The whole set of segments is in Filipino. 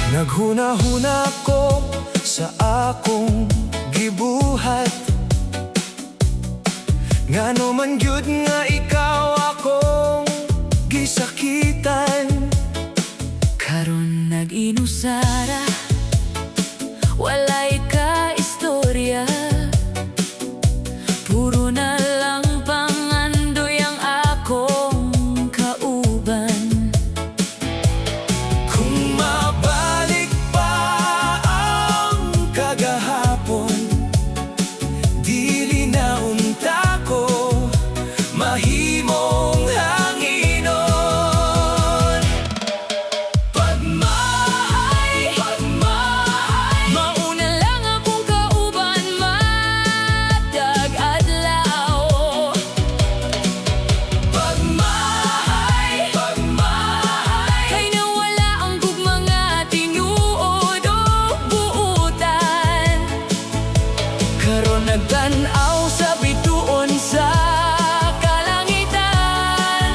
Naghuna-huna ko sa akong gibuhat, ngano man gyud nga ikaw akong gisakitan. Karon nag-inusara, walay ka istorya, puro na lang pangandoy ang akong kauban. Kung mabalik pa ang kagahapon, dili na unta ko mahimong hanginon. Pagmahay, Mauna lang akong kauban, matag adlaw. pagmahay, Kay nawala ang gugmanga tinuod o buutan. karon nagtan-aw sa bituon sa kalangitan.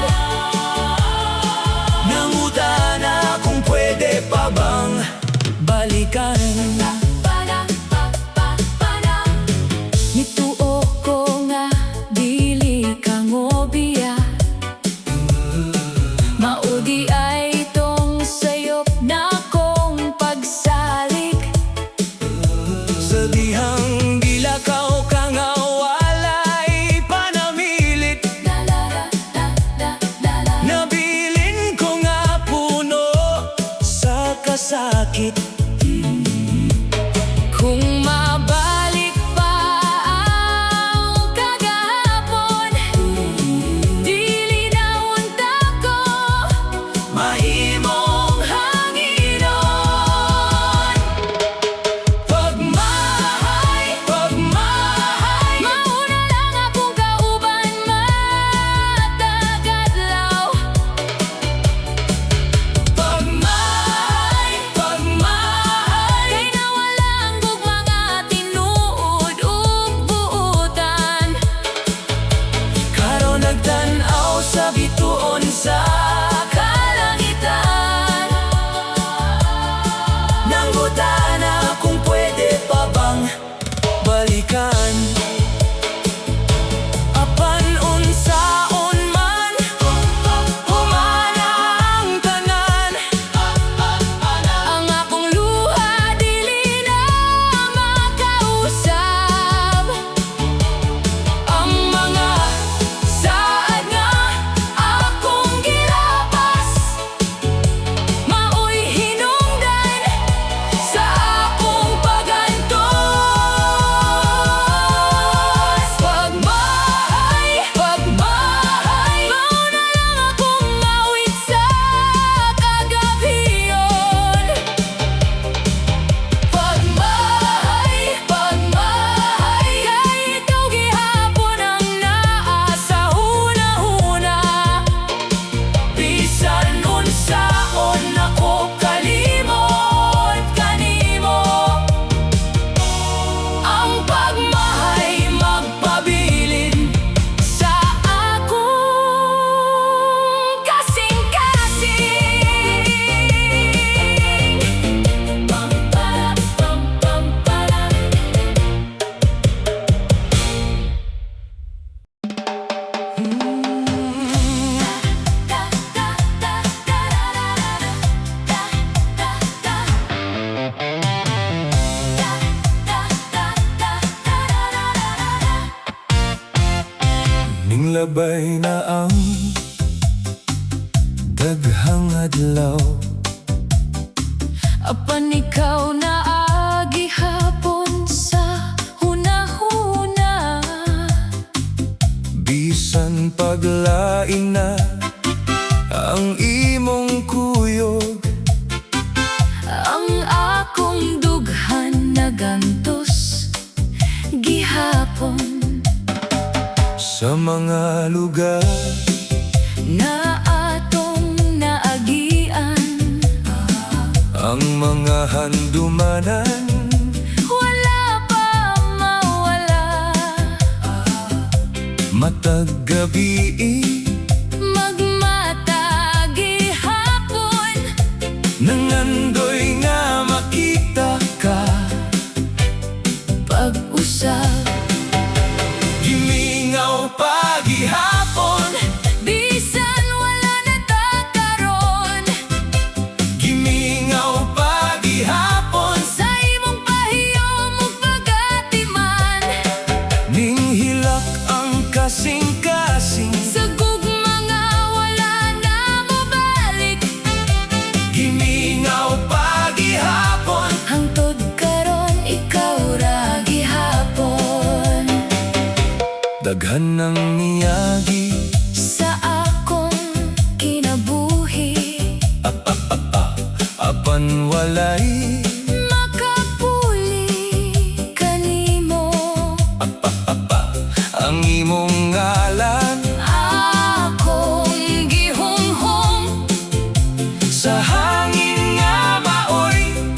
Nangutana kung pwede pa bang balikan. Nituo ko nga dili ka ngobiya, maudi ay tong sayop na kong pagsalik. Sa dihang gilakaw ka nga walay panamilit, nabilin ko nga puno sa kasakit. Kung mabalik pa ang kagahapon, dili na unta ko Mahimong hanginon. pagmahay, Mauna lang akong kauban, matag adlaw. pagmahay, Kay nawala ang gugmanga tinuod ug buutan. karon nagtan-aw sa bituon sa kalangitan. Nangutana kung pwede pa bang balikan. Apan unsaon man humana ang tanan, Ang akong luha dili na makausab. ang mga saad nga akong gilapas, Maoy hinungdan sa akong pagantos. Pagmahay, Mauna lang akong mawit sa kagabiyon. pagmahay, Kay ikaw gihapon ang naa sa hunahuna. bisan unsaon ako kalimot kanimo. Ang pagmahay magpabilin Sa akong kasing-kasing. ning labay na ang daghang adlaw. Apan ikaw na agihapon sa hunahuna. Bisan paglaing na ang imong kuyog, Ang akong dughan nagantos gihapon. sa mga lugar Na atong naagian, ang mga handumanan. Wala pa mawala. Matag gabi, Magmatagi hapon. nangandoy nga makita ka. Pag-usap, Gimingaw pagihapon, bisan wala na takaron. gimingaw pagihapon. Sa imong pahiyom ug pagatiman, Ning hilak ang kasing-kasing, sa gugma nga wala na mabalik. gimingaw pagihapon. Hangtod karon ikaw ra gihapon. Daghan ng niyagi, Sa akong kinabuhi, apan walay makapuli kanimo. ang imong ngalan. Akong gihunghong, Sa hangin nga maoy,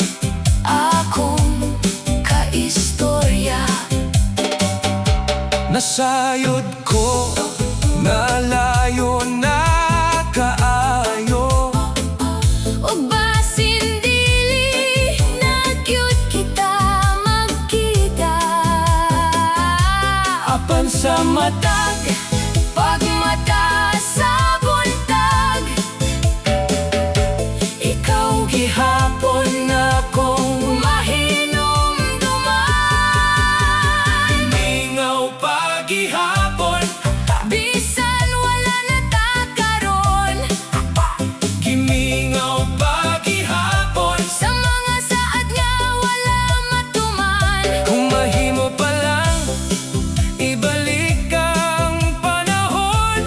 akong kaistorya. nasayod ko nga layo na kaayo. Ug basin dili na gyud kita magkita. Apan sa matag, Pagmata sa buntag, ikaw gihapon na kong mahinumduman. mingaw pagihapon, Bisan wala na takaron, gimingaw pagihapon. sa mga saad nga wala matuman. Kung mahimo pa lang, ibalik ang panahon.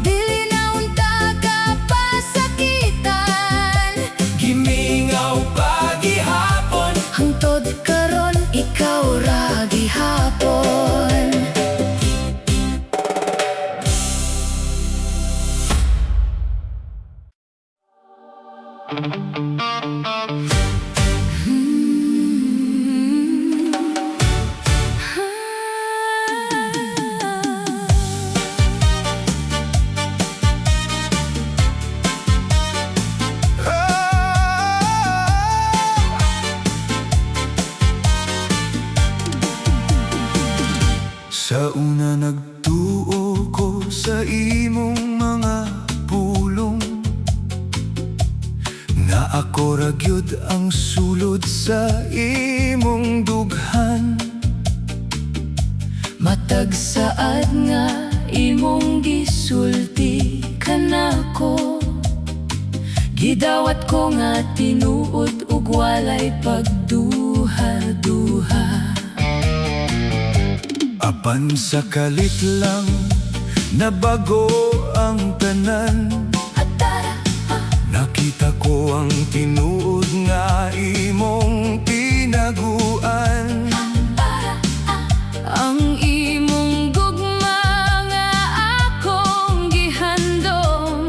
Dili na unta ka pasakitan. Gimingaw pagihapon, Hangtod karon ikaw ra gihapon. sa una nagtuo ko sa imong mga pulong, na ako ra gyud ang sulod sa imong dughan. Matag saad nga imong gisulti kanako. Gidawat ko nga tinuod ug walay pagduha-duha. Apan sa kalit lang, nabago ang tanan. Nakita ko ang tinuod nga imong tinaguan. Ang imong gugma nga akong gihandom,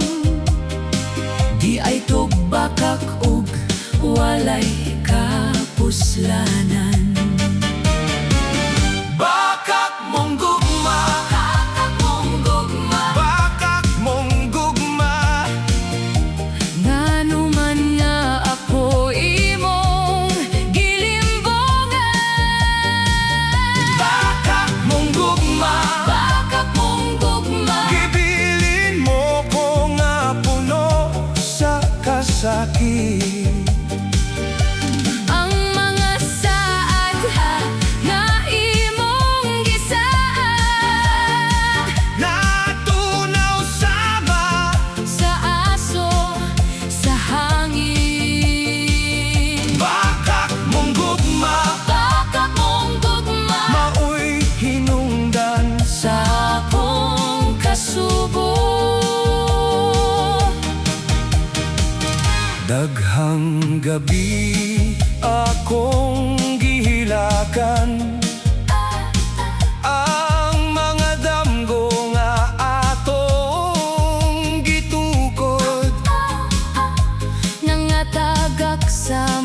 di ay tugbakak ug walay kapuslanan. Bakak mong gugma, Kakak mong gugma, bakak mong gugma. ngano man nga ako imong gilimbongan. Bakak mong gugma, Kakak mong gugma, gibilin mo ko nga puno sa kasakit. ang mga saad nga imong gisaad. Natunaw sama, Sa aso, sa hangin. bakak mong gugma, Kakak mong gugma, maoy hinungdan. sa akong kasubo. Daghang gabi akong gihilakan, ang mga damgo nga atong gitukod. Nangatagak sa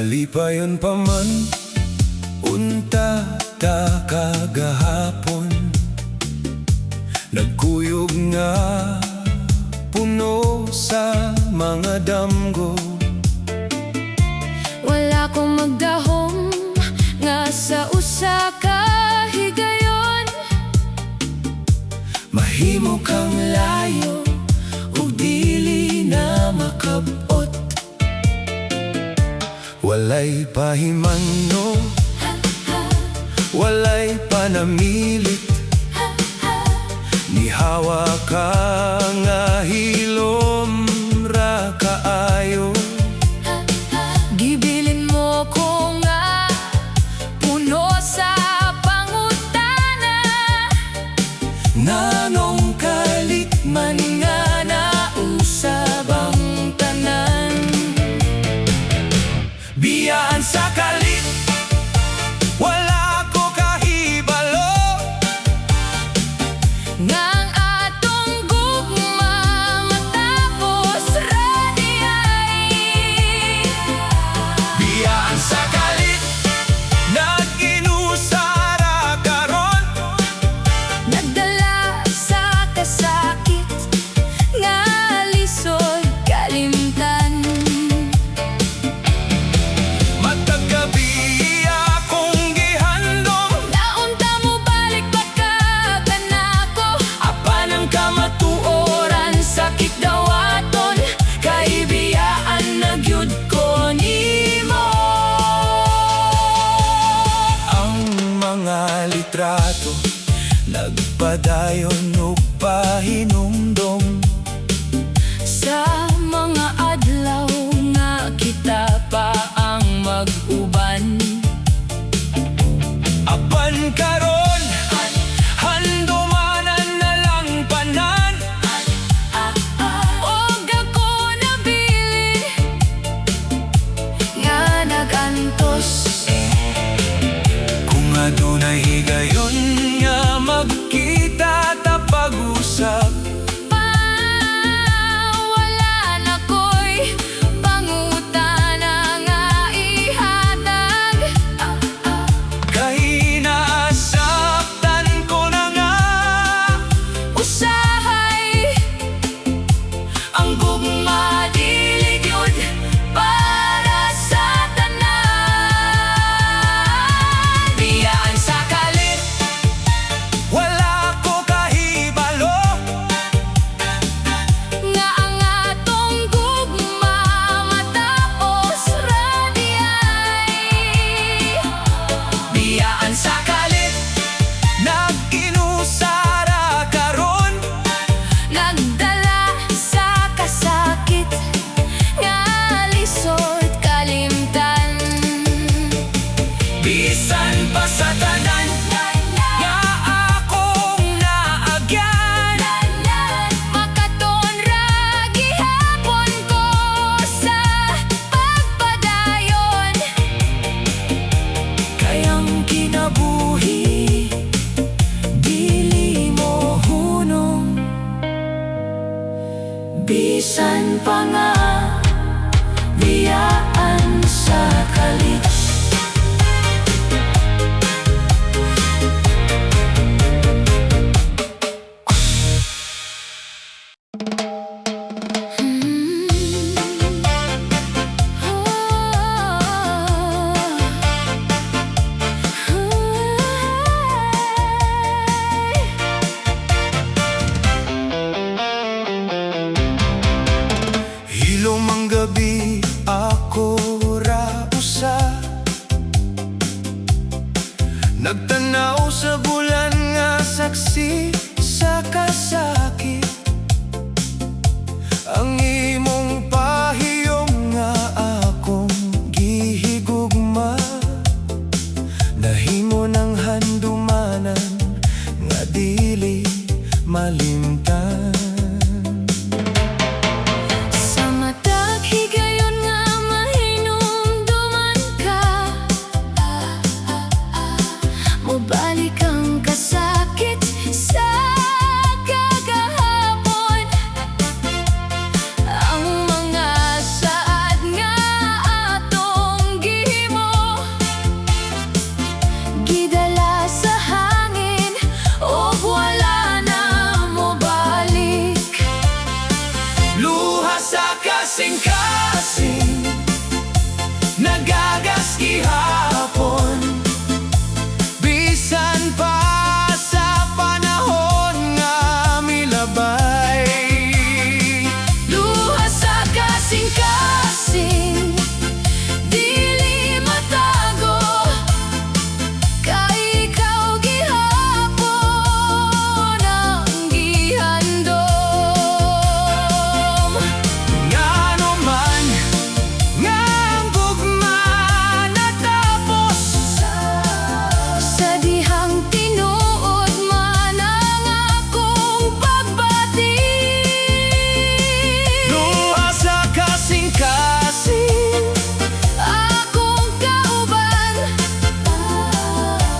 Malipayon pa man, unta ta kagahapon. Nagkuyog nga puno sa mga damgo. Wala kong magdahom nga sa usa ka higayon. Mahimo kang layo ug dili na makabot. Walay pahimano, walay panamilit, nihawa ka nga hilom ra kaayo. Gibilin mo ko nga puno sa pangutana. Nanong kalit man nga nausab ang tanan. Biyaan sa kalit, wala ko kahibalo. Ngang atong gugma matapos ra diay. Biyaan sa kalit, nag-inusara karon. Nagdala sa kasakit nga lisod kalimtan. Matagabi akong gihandom, Naunta mo balik pa ka kanako. apan ang kamatuoran, Sakit dawaton kay biyaan na gyud ko nimo. ang mga litrato nagpadayon ug pahinumdom. Sa mga adlaw nga kita pa ang mag-uban. Apan karon, handumanan na lang panan. Og ako nabili nga nagantos. Kung adunay higayon nga magkita ta pag-usap. Wala na ko'y pangutana nga ihatag. Kay nasaktan ko na nga, Usahay ang gugma dili gyud para sa tanan. Biyaan sa kalit, wala ko kahibalo. nga ang atong gugma matapos ra diay. Biyaan sa kalit, nag-inusara karon. Nagdala sa kasakit nga lisod kalimtan. Bisan pa sa tanan nga akong naagyan. Makaton ra gihapon ko sa pagpadayon. Kayang kinabuhi, dili mo hunong. Bisan pa nga biyaan sa kalit. Hilom ang gabi, ako ra usa. sa kasing-kasing, nagagas gihapon. Bisan pa sa panahon nga milabay. Luha sa kasing-kasing, dili matago, kay ikaw gihapon ang gihandom. Ngano man nga ang gugma natapos, Sa dihang tinuod man ang akong pagbati. luha sa kasing-kasing, Akong kauban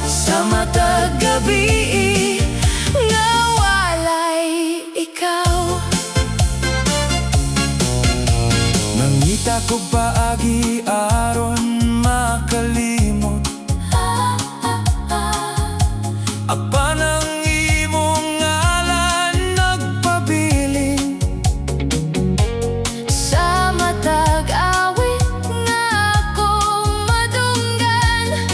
sa matag gabi nga walay ikaw. mangita ko paagi aron makalimot. Apan ang imong ngalan nagpabiling, Sa matag awit nga akong madunggan,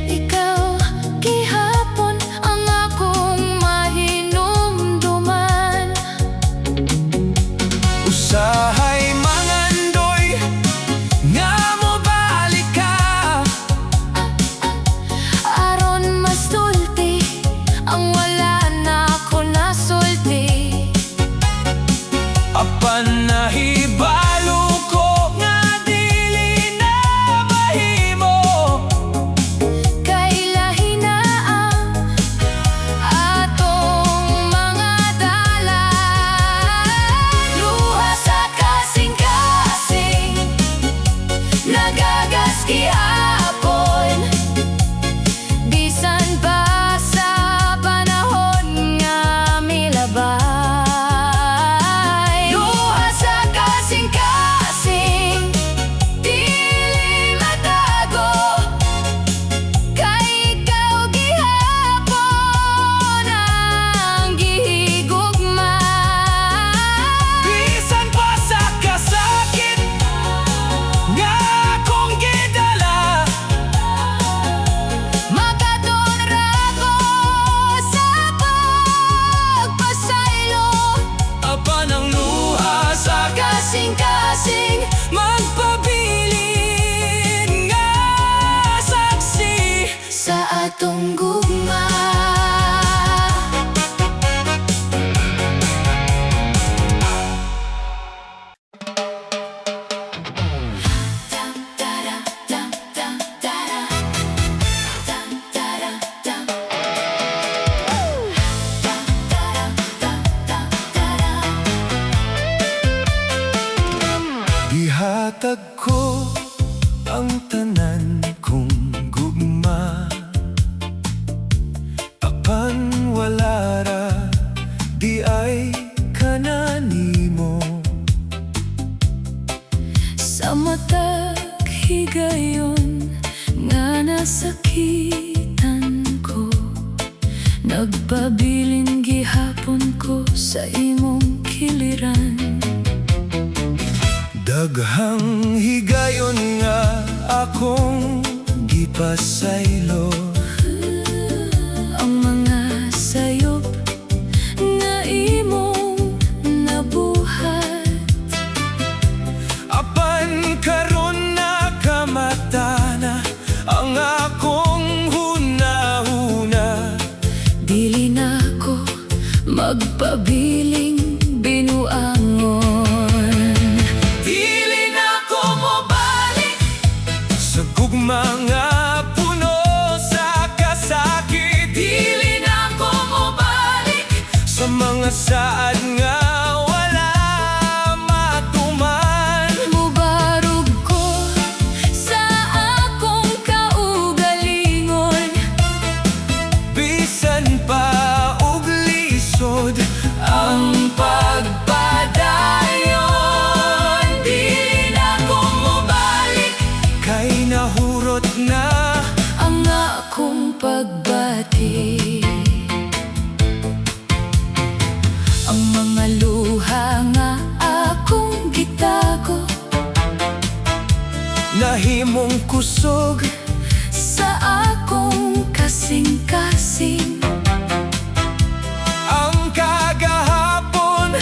ikaw gihapon ang akong mahinumduman. usahay mangandoy nga mobalik ka. Aron masulti ang wala na ako nasulti. Apan nahibalo ko nga dili na mahimo. Kay lahi na ang atong mga dalan. Luha sa kasing-kasing, nagagas gihapon. Bisan pa sa panahon nga milabay. Luha sa kasing-kasing, dili matago, kay ikaw gihapon ang gihigugma. Bisan pa sa kasakit nga akong gidala, Makadon ra ko sa pagpasaylo. apan ang luha sa Kasing-kasing, magpabilin nga saksi. sa atong gugma. Gihatag ko ang tanan kong gugma, apan wala ra di ay kananimo. Sa matag higayon nga nasakitan ko, nagpabilin gihapon ko sa imong kiliran. Daghang higayon nga akong gipasaylo, Ang mga sayop nga imong nabuhat, apan karon nakamata na ang akong hunahuna. dili na ko magpabiling binuangon. Dili na ko mobalik sa gugma nga puno sa kasakit. Dili na ko mobalik sa mga saad nga wala matuman. mubarog ko sa akong kaugalingon. Bisan pa og lisod imong kusog sa akong kasing-kasing. ang kagahapon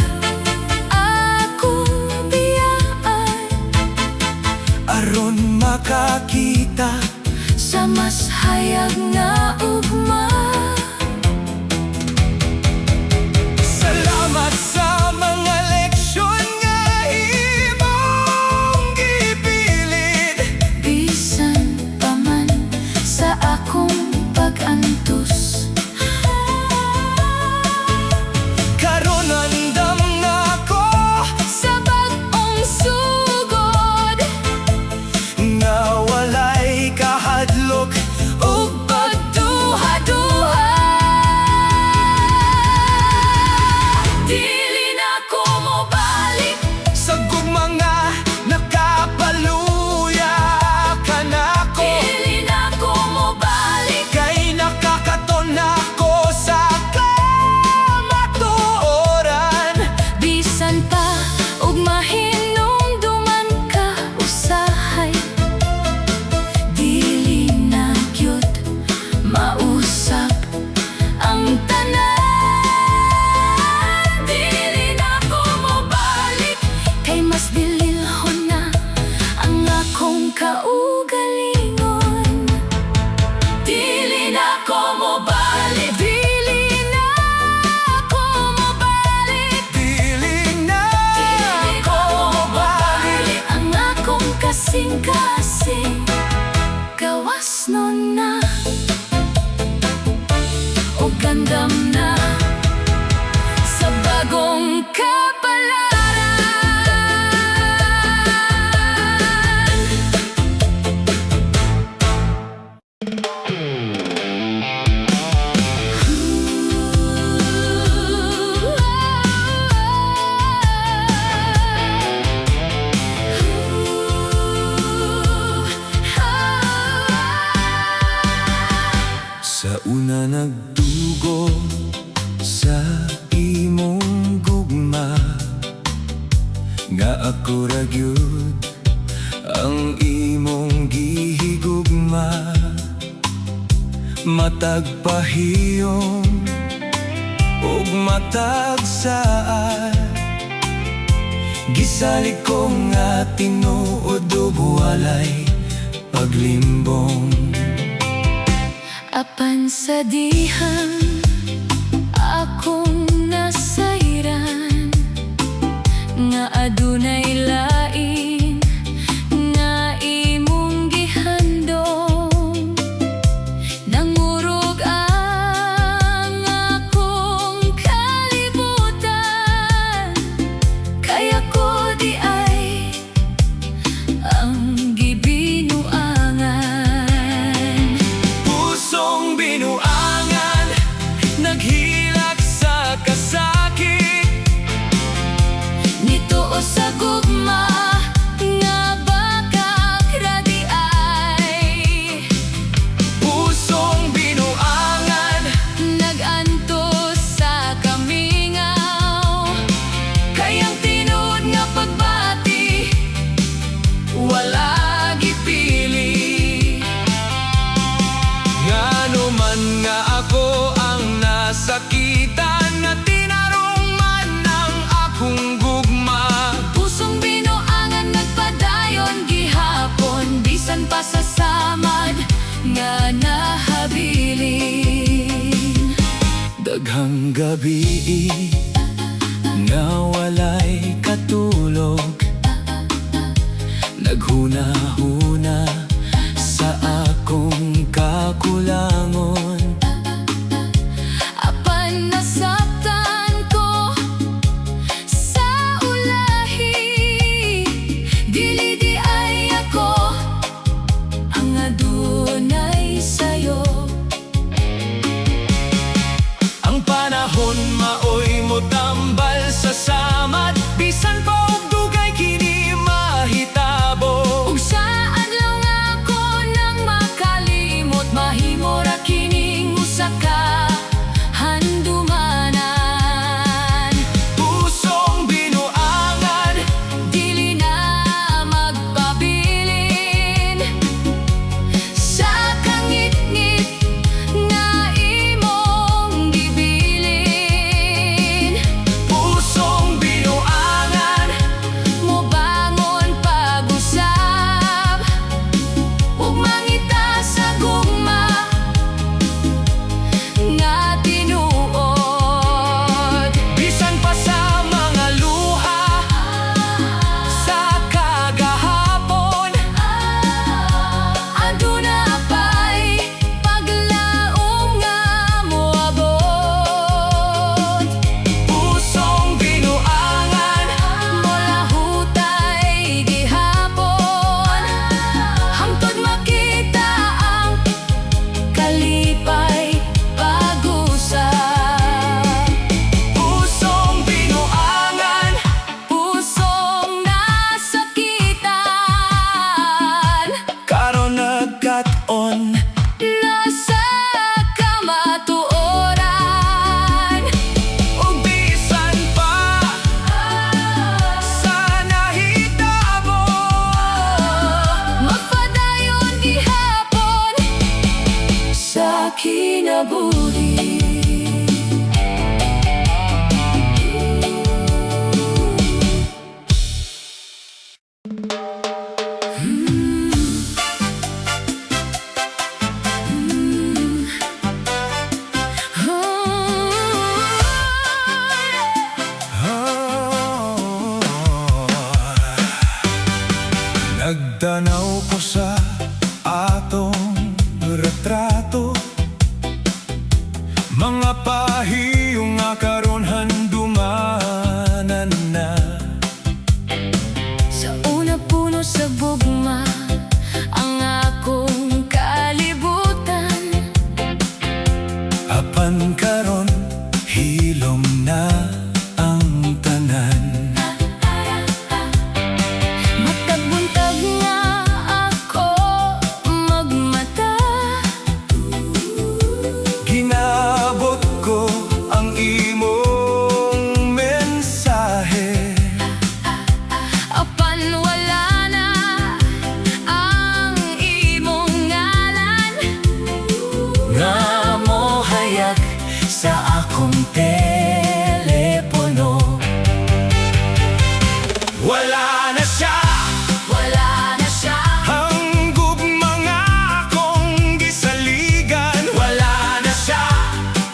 Akong biyaan aron makakita sa mas hayag nga ugma. Salamat sa mga leksyon nga imong gipilit. Bisan pa man sa akong pag-antos, Karon andam na ko sa bag-ong sugod, nga walay kahadlok ug pagduha-duha. Dili na ko mobalik sa gugma nga nakapaluya ka nako. Dili na ko mobalik Kay nakakaton ako sa kamatuoran. bisan pa ug mahinumduman ka usahay. Dili na gyud mausap ang tanan. Dili na ko mobalik kay mas dililhon na ang akong kaugalingon. Dili na ko mobalik. Dili na ko mobalik. Dili na Dili ko ko mabalik. mabalik ang akong kasing-kasing. Gawas nun na o gandam na sa bagong kapalaran. Sa una nagdugo sa imong gugma, nga ako ra gyud ang imong gihigugma. Matag pahiyom ug matag saad, gisalig ko nga tinuod ug walay paglimbong. Apan sa dihang akong nasairan, nga adunay lain nga imong gihandom. Nangurog ang akong kalibutan, kaya ko di ay ang gibinuangan. Pusong binuangan, naghilak sa kasakit. Nituo sa gugma nga bakak radi ay Pusong binuangan, nagantos sa kamingaw. Kayang tinud nga pagbati wala gipili. ngano man nga ako ang nasakitan, nga tinarong man ang akong gugma. Pusong binuangan nagpadayon gihapon, bisan pa sa samad nga nahabilin. Daghang gabi nga walay katulog, naghuna-huna sa akong kakulangon. Apan nasabtan ko sa ulahi, dili di ay ako ang adunay sayo. Ang panahon maoy mo tambal sa samad, Nagtanaw ko sa atong retrato, mga pahiyong nga karon handumanan na. Sa una puno sa bugma ang akong kalibutan. Apan karon hilom na ang tanan. Matag-buntag nga ako magmata. Ginabot ko ang imong mensahe, Apan wala na ang imong ngalan. nga mohayag sa akong telepono. Wala na siya Wala na siya. ang gugma nga akong gisaligan. Wala na siya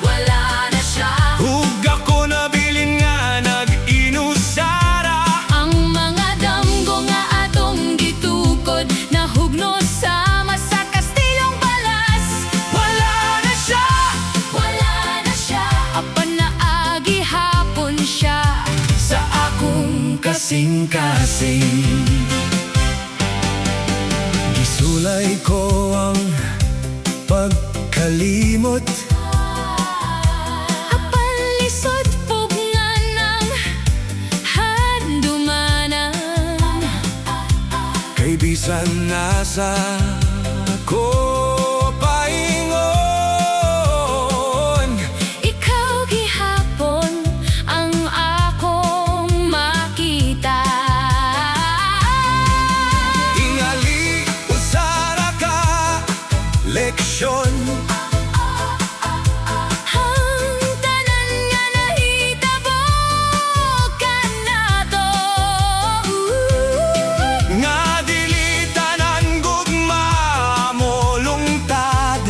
Wala na siya. ug ako nabilin nga nag-inusara. Ang mga damgo nga atong gitukod nahugno sama sa Kastilyong Balas. Wala na siya Wala na siya. Apan naagi hapon siya sa akong kasing-kasing. Gisulay ko ang pagkalimot, Apan lisod pugnan ng handumanan. kay bisan nasa ko paingon. Ikaw gihapon ang akong makita. Tingali usara ka leksyon, Ang tanan nga nahitabo kanato. nga dili tanan gugma mo lungtad.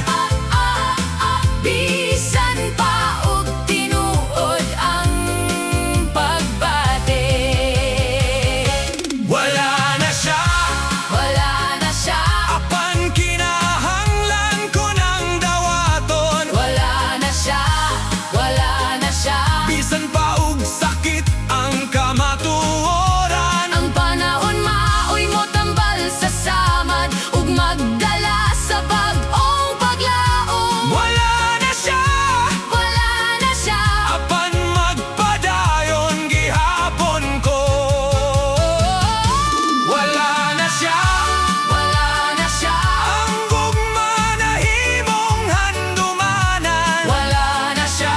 Bisan pa og tinuod ang pagbate. Wala na siya Wala na siya. apan kinahanglan ko ng dawaton. Wala na siya. Wala na siya. Bisan pa og sakit ang kamatuoran. Ang panahon maoy mo tambal sa samad ug magdala sa bag-ong paglaom. Wala na siya Wala na siya. apan magpadayon gihapon ko. Wala na siya Wala na siya. ang gugma na himong handumanan. Wala na siya.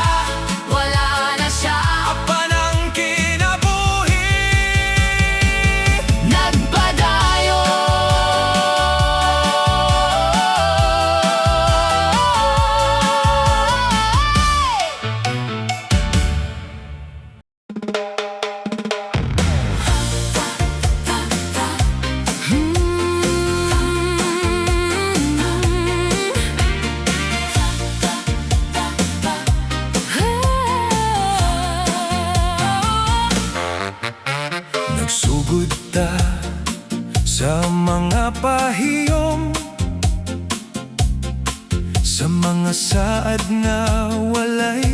Wala na siya. Apan ang kinabuhi nagsugod ta sa mga pahiyom, sa mga saad nga walay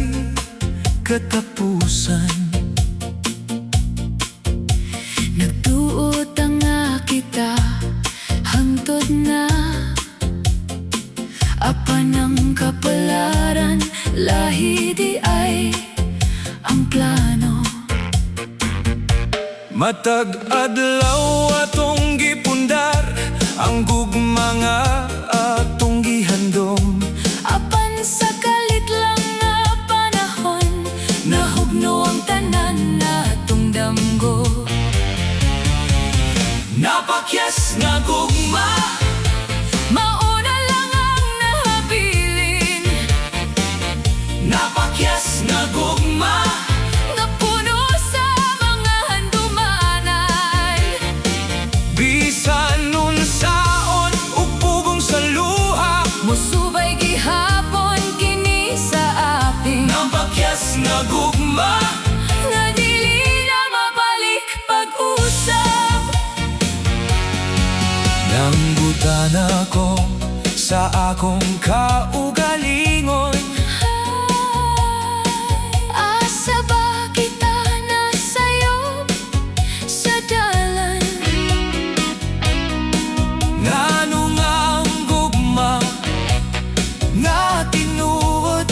katapusan. Nagtuot nga kita hangtod na apan ang kapalaran lahi di ay ang plano. Matag adlaw atong gipundar ang gugma nga atong gihandom. Apan sa kalit lang nga panahon nahugno ang tanan natong damgo. Napakyas nga gugma, Mauna lang ang nahabilin napakyas nga gugma, nga puno sa mga handumanan. bisan nun saon ug pugong sa luha. Musubay gihapon kini sa aping Napakyas nga gugma, nga dili na mabalik pag-usap. Sana ko sa akong kaugalingon. Asa ba kita na sayo sa dalan? Ngano nga ang gugma nga tinuod,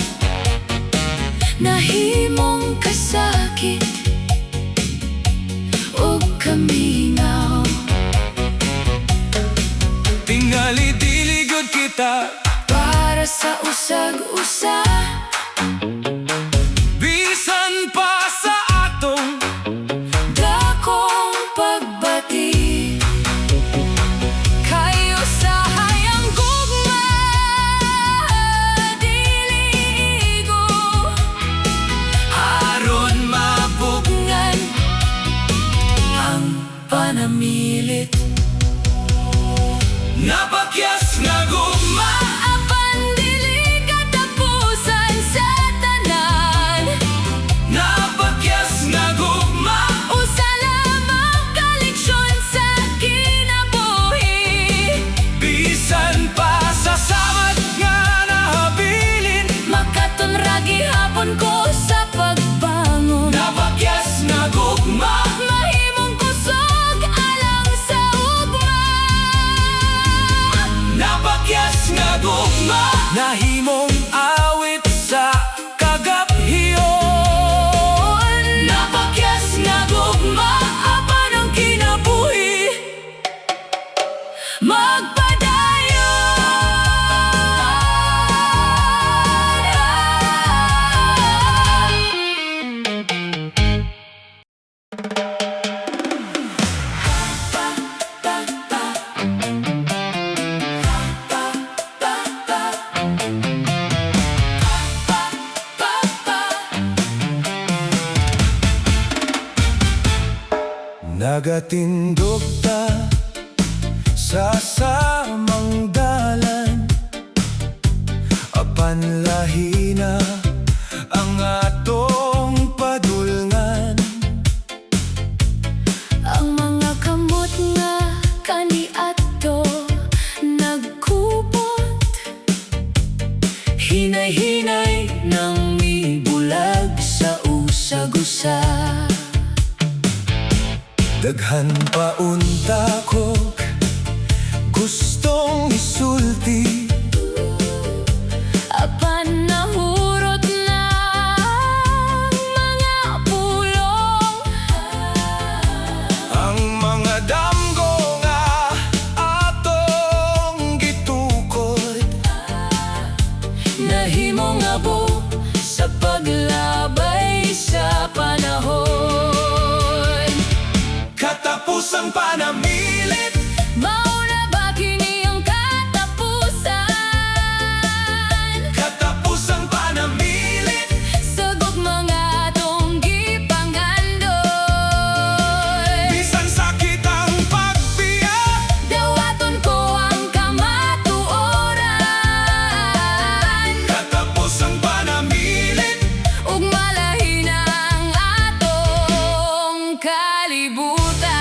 Nahimong kasakit ug kamingaw. tingali diligod kita. Para sa usag-usa, Bisan pa sa atong dakong pagbati. Kayo sa hayang gugma, diligo aron ngan ang panamilit. napakyas nga gugma. Apan dili katapusan sa tanan. Napakyas nga gugma. Usa lamang ka leksyon sa kinabuhi. Bisan pa sa samad nga nahabilin. Makatunragi hapon ko sa pagbangon. Napakyas nga gugma. Mahimong kusog alang sa ugma. Napakyas nga gugma. Nahimong awit sa kagaphiyon. Napakyas nga gugma, apan ang kinabuhi Nagatindog ta sa samang dalan, apan lahi na ang atong padulngan. ang mga kamot nga kaniadto nagkupot. Hinay-hinay nang mibulag sa usag-usa. Daghan pa unta ko gustong isulti. Apan nahurot na ang mga pulong. Ang mga damgo nga atong gitukod. Nahimong abo sa paglabay sa panahon. Katapusang panamilit. Mauna ba kini ang katapusan? Katapusang panamilit. Sugod mga atong gipangandoy. Bisan sakit ang pagbiyak. Dawaton ko ang kamatuoran. Katapusang panamilit. Ug malahi na ang atong kalibutan.